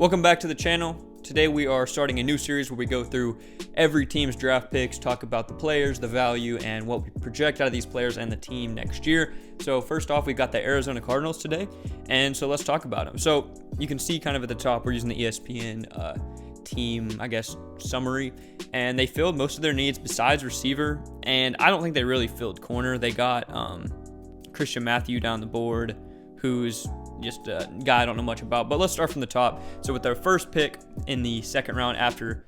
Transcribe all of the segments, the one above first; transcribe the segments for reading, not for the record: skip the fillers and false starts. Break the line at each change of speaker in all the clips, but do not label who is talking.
Welcome back to the channel. Today we are starting a new series where we go through every team's draft picks, talk about the players, the value, and what we project out of these players and the team next year. So first off, we've got the Arizona Cardinals today, and so let's talk about them. So you can see kind of at the top, we're using the ESPN team, I guess, summary, and they filled most of their needs besides receiver, and I don't think they really filled corner. They got Christian Matthew down the board, who's just a guy I don't know much about, but let's start from the top. So with their first pick in the second round after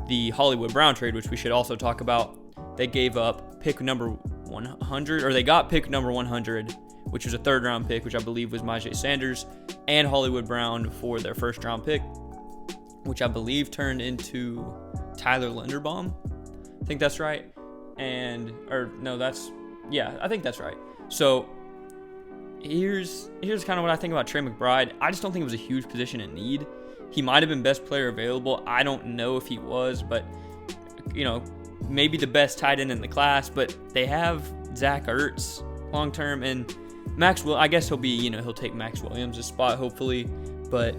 the Hollywood Brown trade, which we should also talk about, they gave up pick number 100, or they got pick number 100, which was a third round pick, which I believe was Myjai Sanders, and Hollywood Brown for their first round pick, which I believe turned into Tyler Linderbaum. I think that's right. I think that's right. So here's kind of what I think about Trey Mcbride. I just don't think it was a huge position in need. He might have been best player available. I don't know if he was, but maybe the best tight end in the class. But they have Zach Ertz long term, and I guess he'll take Max Williams' spot hopefully. But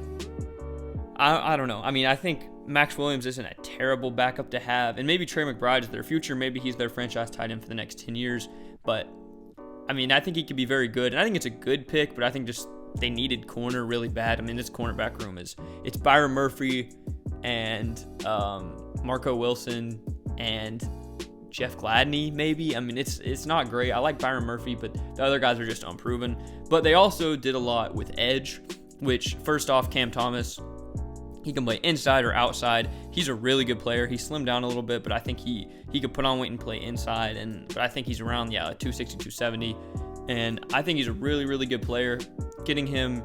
I don't know. I mean, I think Max Williams isn't a terrible backup to have, and maybe Trey McBride is their future. Maybe he's their franchise tight end for the next 10 years. But I mean, I think he could be very good, and I think it's a good pick, but I think just they needed corner really bad. I mean, this cornerback room it's Byron Murphy and Marco Wilson and Jeff Gladney, maybe. I mean, it's not great. I like Byron Murphy, but the other guys are just unproven. But they also did a lot with edge, which first off, Cam Thomas, he can play inside or outside. He's a really good player. He slimmed down a little bit, but I think he could put on weight and play inside. But I think he's around, 260, 270. And I think he's a really, really good player. Getting him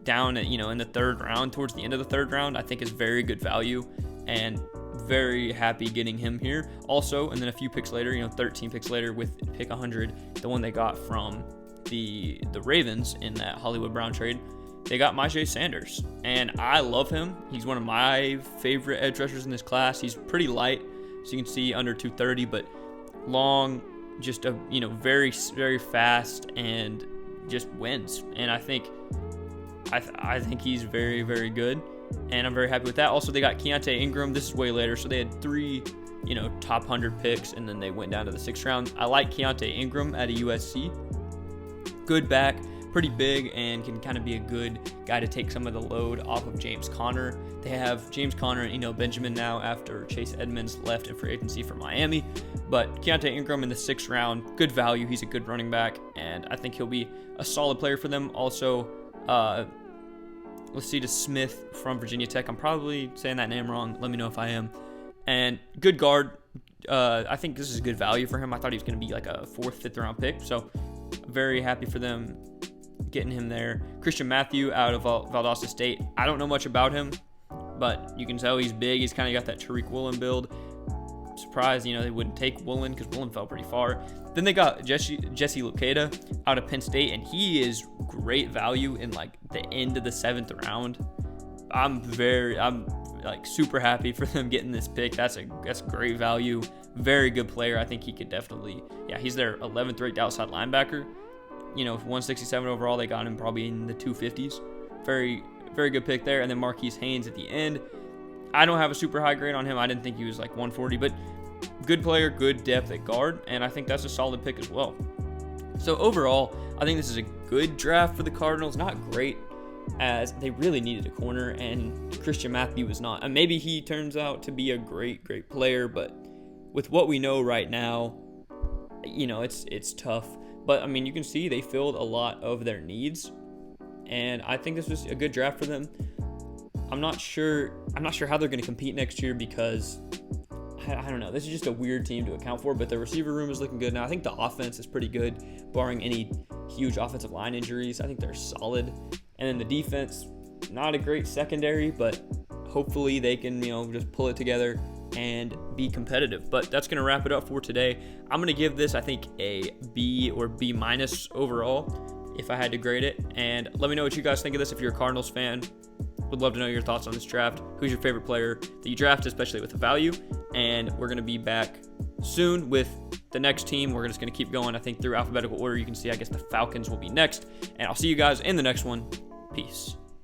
down, in the third round, towards the end of the third round, I think is very good value. And very happy getting him here. Also, and then a few picks later, 13 picks later with pick 100, the one they got from the Ravens in that Hollywood Brown trade, they got Myjai Sanders, and I love him. He's one of my favorite edge rushers in this class. He's pretty light, so you can see under 230, but long, just very, very fast, and just wins. And I think he's very, very good, and I'm very happy with that. Also, they got Keontae Ingram. This is way later, so they had three, top 100 picks, and then they went down to the 6th round. I like Keontae Ingram at a USC. Good back. Pretty big, and can kind of be a good guy to take some of the load off of James Conner. They have James Conner and Eno Benjamin now after Chase Edmonds left in free agency for Miami. But Keontae Ingram in the 6th round, good value. He's a good running back, and I think he'll be a solid player for them. Also, let's see, to Smith from Virginia Tech. I'm probably saying that name wrong. Let me know if I am. And good guard. I think this is good value for him. I thought he was going to be like a 4th, 5th round pick. So very happy for them getting him there. Christian Matthew out of Valdosta State. I don't know much about him, but you can tell he's big. He's kind of got that Tariq Woolen build. I'm surprised, they wouldn't take Woolen because Woolen fell pretty far. Then they got Jesse Luketa out of Penn State, and he is great value in like the end of the 7th round. I'm super happy for them getting this pick. That's great value. Very good player. I think he could definitely, he's their 11th ranked outside linebacker. 167 overall, they got him probably in the 250s. Very, very good pick there. And then Marquise Haynes at the end. I don't have a super high grade on him. I didn't think he was like 140, but good player, good depth at guard, and I think that's a solid pick as well. So overall, I think this is a good draft for the Cardinals. Not great, as they really needed a corner, and Christian Matthew was not. And maybe he turns out to be a great, great player, but with what we know right now, it's tough. But, I mean, you can see they filled a lot of their needs, and I think this was a good draft for them. I'm not sure how they're going to compete next year because, I don't know, this is just a weird team to account for, but the receiver room is looking good now. I think the offense is pretty good, barring any huge offensive line injuries. I think they're solid. And then the defense, not a great secondary, but hopefully they can, just pull it together and be competitive. But that's going to wrap it up for today. I'm going to give this, I think, a B or B- overall if I had to grade it. And let me know what you guys think of this if you're a Cardinals fan. Would love to know your thoughts on this draft. Who's your favorite player that you draft, especially with the value? And we're going to be back soon with the next team. We're just going to keep going, I think, through alphabetical order. You can see, I guess, the Falcons will be next. And I'll see you guys in the next one. Peace.